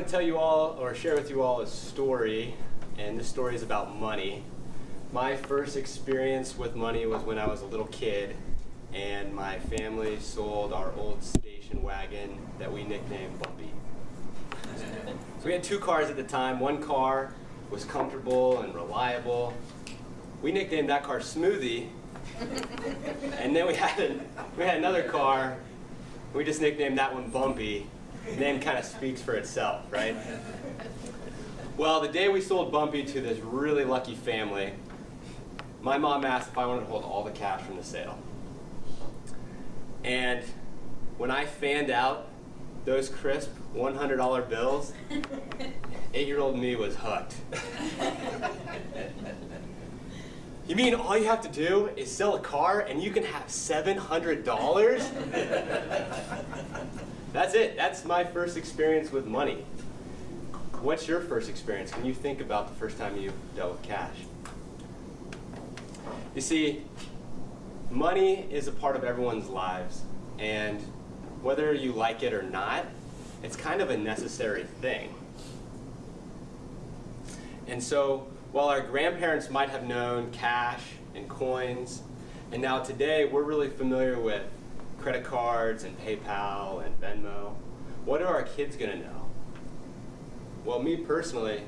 to tell you all, or share with you all, a story, and this story is about money. My first experience with money was when I was a little kid, and my family sold our old station wagon that we nicknamed Bumpy. So we had two cars at the time. One car was comfortable and reliable. We nicknamed that car Smoothie, and then we had another car. We just nicknamed that one Bumpy. The name kind of speaks for itself, right? Well, the day we sold Bumpy to this really lucky family, my mom asked if I wanted to hold all the cash from the sale. And when I fanned out those crisp $100 bills, 8-year-old me was hooked. You mean all you have to do is sell a car and you can have $700? That's it. That's my first experience with money. What's your first experience? Can you think about the first time you dealt with cash? You see, money is a part of everyone's lives, and whether you like it or not, it's kind of a necessary thing. And so, while our grandparents might have known cash and coins, and now today we're really familiar with credit cards and PayPal and Venmo, what are our kids going to know? Well, me personally,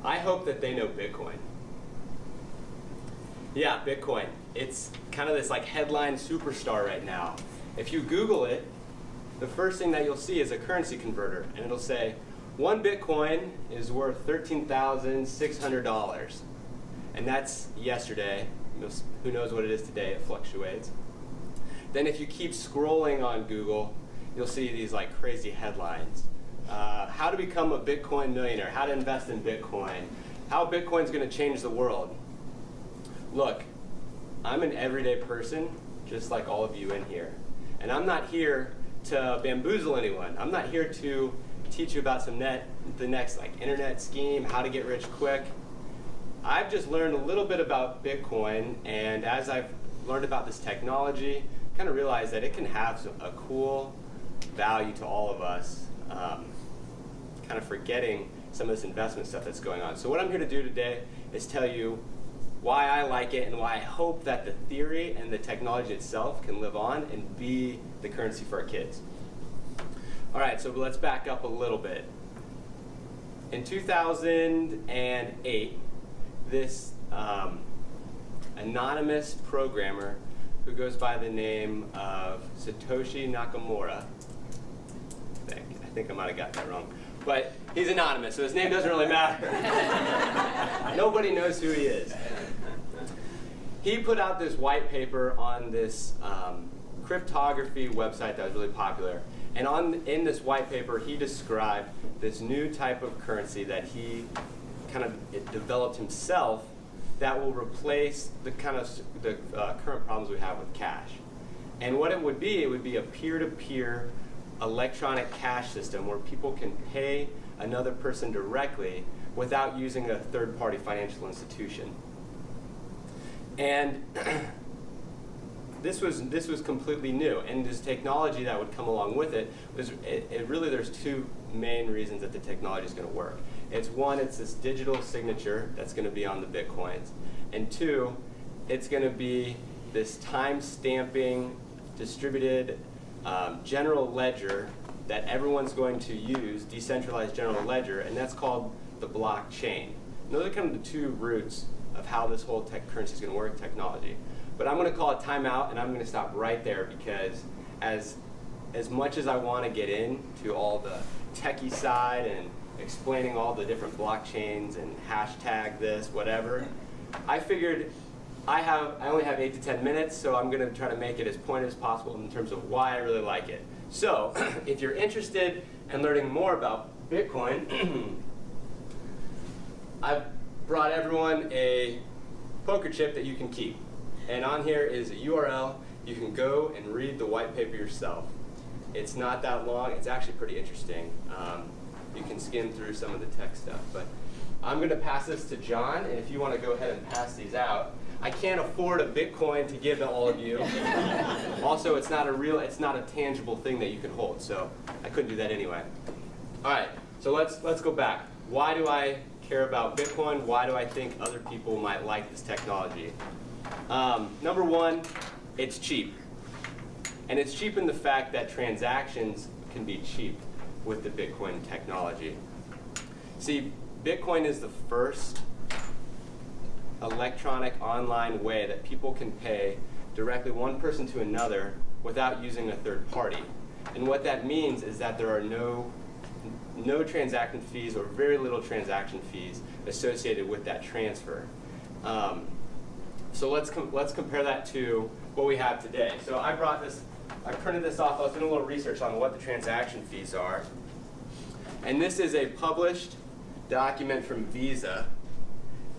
I hope that they know Bitcoin. Yeah, Bitcoin. It's kind of this like headline superstar right now. If you Google it, the first thing that you'll see is a currency converter, and it'll say, 1 Bitcoin is worth $13,600. And that's yesterday. Who knows what it is today? It fluctuates. Then if you keep scrolling on Google, you'll see these like crazy headlines. How to become a Bitcoin millionaire, how to invest in Bitcoin, how Bitcoin's going to change the world. Look, I'm an everyday person, just like all of you in here. And I'm not here to bamboozle anyone. I'm not here to teach you about the next like internet scheme, how to get rich quick. I've just learned a little bit about Bitcoin, and as I've learned about this technology, kind of realized that it can have a cool value to all of us, kind of forgetting some of this investment stuff that's going on. So what I'm here to do today is tell you why I like it and why I hope that the theory and the technology itself can live on and be the currency for our kids. All right, so let's back up a little bit. In 2008, this anonymous programmer who goes by the name of Satoshi Nakamura, I think I might have got that wrong, but he's anonymous, so his name doesn't really matter. Nobody knows who he is. He put out this white paper on this cryptography website that was really popular. And in this white paper, he described this new type of currency that he kind of developed himself that will replace the current problems we have with cash. And what it would be a peer-to-peer electronic cash system where people can pay another person directly without using a third-party financial institution. And this was completely new, and this technology that would come along with it was really there's two main reasons that the technology is going to work. It's one, it's this digital signature that's going to be on the Bitcoins, and two, it's going to be this time-stamping, distributed general ledger that everyone's going to use, decentralized general ledger, and that's called the blockchain. And those are kind of the two roots of how this whole currency is going to work, technology. But I'm going to call it time out, and I'm going to stop right there because as much as I want to get into all the techie side and explaining all the different blockchains and hashtag this, whatever, I figured I only have 8 to 10 minutes, so I'm going to try to make it as pointed as possible in terms of why I really like it. So if you're interested in learning more about Bitcoin, I've brought everyone a poker chip that you can keep. And on here is a URL. You can go and read the white paper yourself. It's not that long. It's actually pretty interesting. You can skim through some of the tech stuff. But I'm going to pass this to John, and if you want to go ahead and pass these out. I can't afford a Bitcoin to give to all of you. Also, it's not a tangible thing that you can hold, so I couldn't do that anyway. All right, So let's go back. Why do I care about Bitcoin? Why do I think other people might like this technology? Number one, it's cheap. And it's cheap in the fact that transactions can be cheap with the Bitcoin technology. See, Bitcoin is the first electronic online way that people can pay directly one person to another without using a third party. And what that means is that there are no transaction fees or very little transaction fees associated with that transfer. So let's compare that to what we have today. So I printed this off. I was doing a little research on what the transaction fees are. And this is a published document from Visa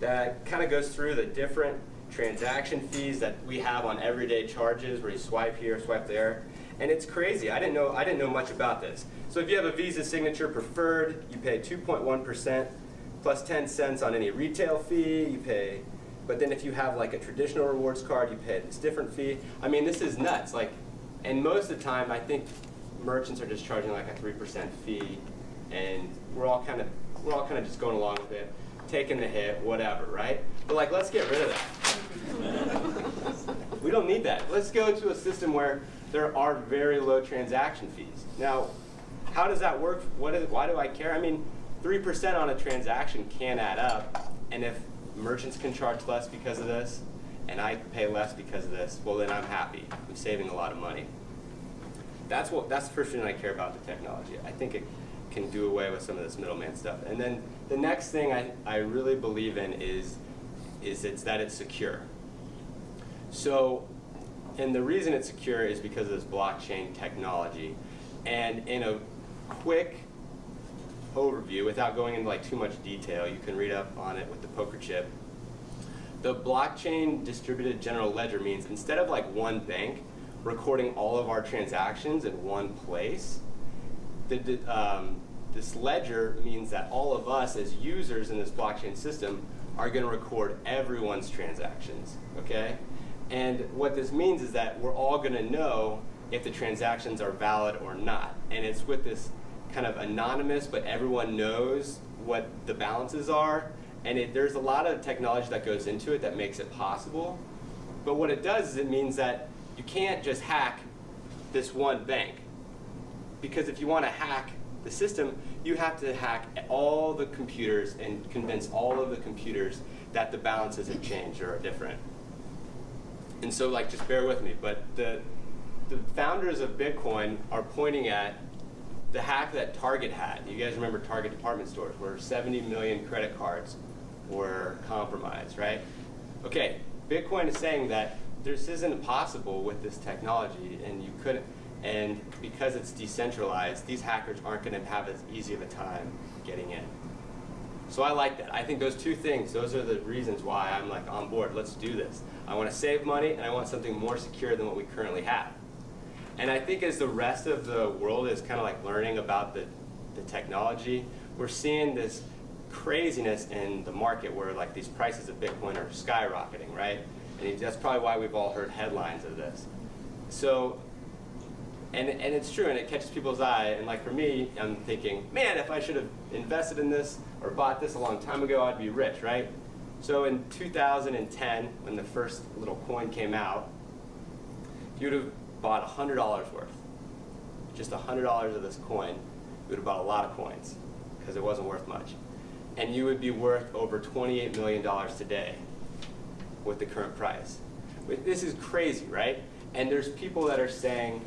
that kind of goes through the different transaction fees that we have on everyday charges where you swipe here, swipe there. And it's crazy. I didn't know much about this. So if you have a Visa Signature Preferred, you pay 2.1% plus 10 cents on any retail fee. You pay, but then if you have like a traditional rewards card, you pay this different fee. I mean, this is nuts. And most of the time, I think merchants are just charging like a 3% fee, and we're all kind of just going along with it, taking the hit, whatever, right? But let's get rid of that. We don't need that. Let's go to a system where there are very low transaction fees. Now, how does that work? Why do I care? I mean, 3% on a transaction can add up, and if merchants can charge less because of this, and I pay less because of this, well then I'm happy. I'm saving a lot of money. That's the first thing I care about the technology. I think it can do away with some of this middleman stuff. And then the next thing I really believe in is that it's secure. So, and the reason it's secure is because of this blockchain technology. And in a quick overview, without going into too much detail, you can read up on it with the poker chip. The blockchain distributed general ledger means instead of one bank recording all of our transactions in one place, this ledger means that all of us as users in this blockchain system are going to record everyone's transactions, okay? And what this means is that we're all going to know if the transactions are valid or not. And it's with this kind of anonymous, but everyone knows what the balances are. And there's a lot of technology that goes into it that makes it possible. But what it does is it means that you can't just hack this one bank. Because if you want to hack the system, you have to hack all the computers and convince all of the computers that the balances have changed or are different. And so just bear with me, but the founders of Bitcoin are pointing at the hack that Target had. You guys remember Target department stores where 70 million credit cards were compromised, right? Okay, Bitcoin is saying that this isn't possible with this technology, and you couldn't, and because it's decentralized, these hackers aren't going to have as easy of a time getting in. So I like that. I think those two things, those are the reasons why I'm on board. Let's do this. I want to save money, and I want something more secure than what we currently have. And I think as the rest of the world is kind of learning about the technology, we're seeing this craziness in the market where these prices of Bitcoin are skyrocketing, right? And that's probably why we've all heard headlines of this. So, and it's true, and it catches people's eye. And for me, I'm thinking, man, if I should have invested in this or bought this a long time ago, I'd be rich, right? So in 2010, when the first little coin came out, if you would have bought $100 worth, just $100 of this coin, you would have bought a lot of coins because it wasn't worth much. And you would be worth over $28 million today with the current price. This is crazy, right? And there's people that are saying,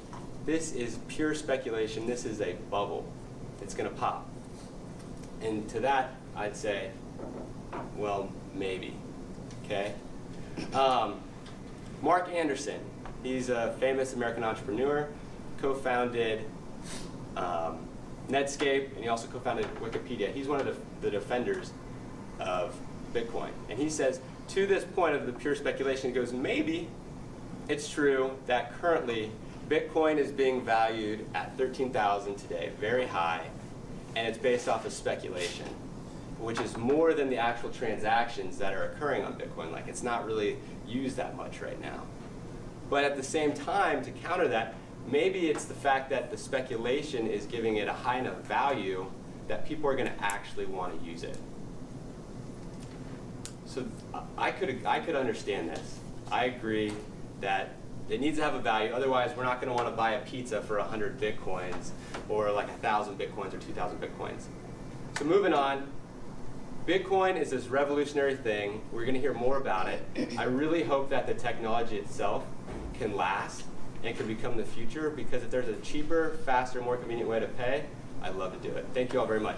this is pure speculation, this is a bubble. It's going to pop. And to that, I'd say, well, maybe, okay? Mark Anderson, he's a famous American entrepreneur, co-founded Netscape, and he also co-founded Wikipedia. He's one of the defenders of Bitcoin. And he says, to this point of the pure speculation, he goes, maybe it's true that currently Bitcoin is being valued at $13,000 today, very high, and it's based off of speculation, which is more than the actual transactions that are occurring on Bitcoin. It's not really used that much right now. But at the same time, to counter that, maybe it's the fact that the speculation is giving it a high enough value that people are going to actually want to use it. So I could understand this. I agree that it needs to have a value. Otherwise, we're not going to want to buy a pizza for 100 Bitcoins or like 1,000 Bitcoins or 2,000 Bitcoins. So moving on, Bitcoin is this revolutionary thing. We're going to hear more about it. I really hope that the technology itself can last and can become the future, because if there's a cheaper, faster, more convenient way to pay, I'd love to do it. Thank you all very much.